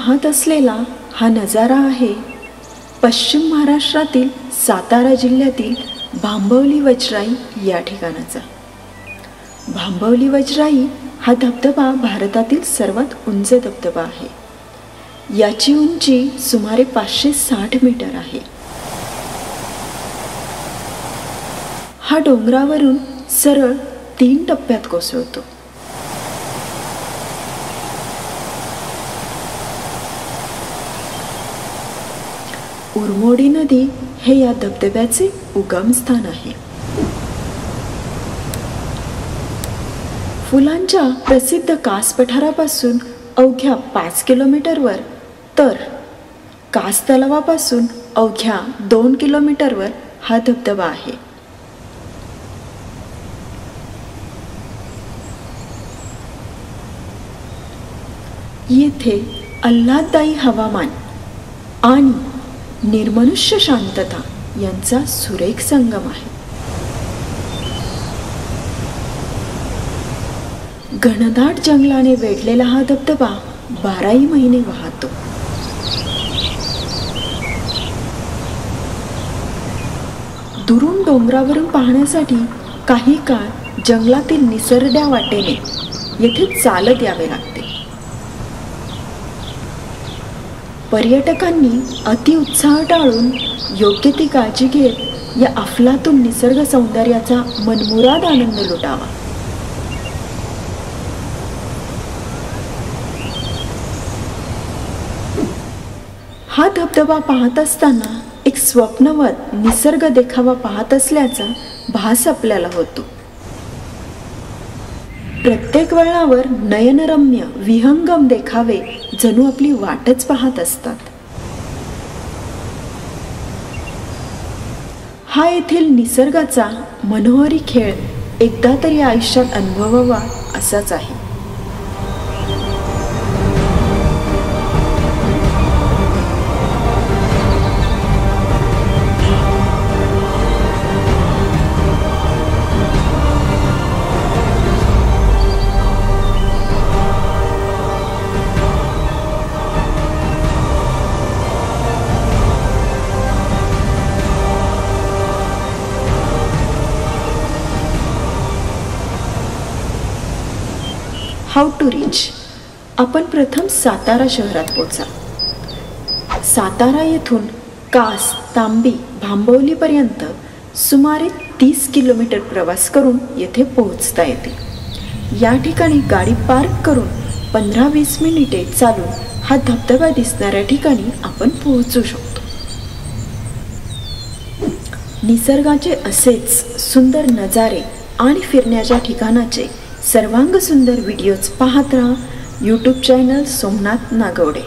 पाहत असलेला हा नजारा आहे पश्चिम महाराष्ट्रातील सातारा जिल्ह्यातील भांबवली वजराई या ठिकाणाचा। भांबवली वजराई हा धबधबा भारतातील सर्वात उंच धबधबा आहे। याची उंची सुमारे 560 मीटर आहे। हा डोंगरावरून सरळ 3 टप्प्यात कोसळतो। उरमोडी नदी हे या धबधब्याचे उगमस्थान आहे। फुलांच्या प्रसिद्ध कास पठारापासून अवघ्या 5 किलोमीटरवर तर कास तलावापासून अवघ्या 2 किलोमीटरवर हा धबधबा आहे। येथे आल्हाददायी हवामान आणि निर्मनुष्य शांतता यांचा सुरेख संगम आहे। घनदाट जंगलाने वेढलेला हा धबधबा 12ही महिने वाहतो। दुरून डोंगरावरून पाहण्यासाठी काही काळ जंगलातील निसरड्या वाटेने येथे चालत यावे लागते। पर्यटकांनी अतिउत्साह टाळून योग्य ती काळजी घेत या अफलातून निसर्ग सौंदर्याचा मनमुराद आनंद लुटावा। हा धबधबा पाहत असताना एक स्वप्नवत निसर्ग देखावा पाहत असल्याचा भास आपल्याला होतो। प्रत्येक वळणावर नयनरम्य विहंगम देखावे जणू आपली वाटच पाहत असतात। हा येथील निसर्गाचा मनोहरी खेळ एकदा तरी आयुष्यात अनुभवावा असाच आहे। How to reach. आपण प्रथम सातारा शहरात पोहोचा। सातारा येथून कास, तांबी, भांबवलीपर्यंत सुमारे 30 किलोमीटर प्रवास करून येथे पोहोचता येते। या ठिकाणी गाडी पार्क करून 15-20 मिनिटे चालून हा धबधबा दिसणाऱ्या ठिकाणी आपण पोहोचू शकतो। निसर्गाचे असेच सुंदर नजारे आणि फिरण्याच्या ठिकाणाचे सर्वांग सुंदर व्हिडिओज पाहत राहा YouTube चॅनल सोमनाथ नागवडे।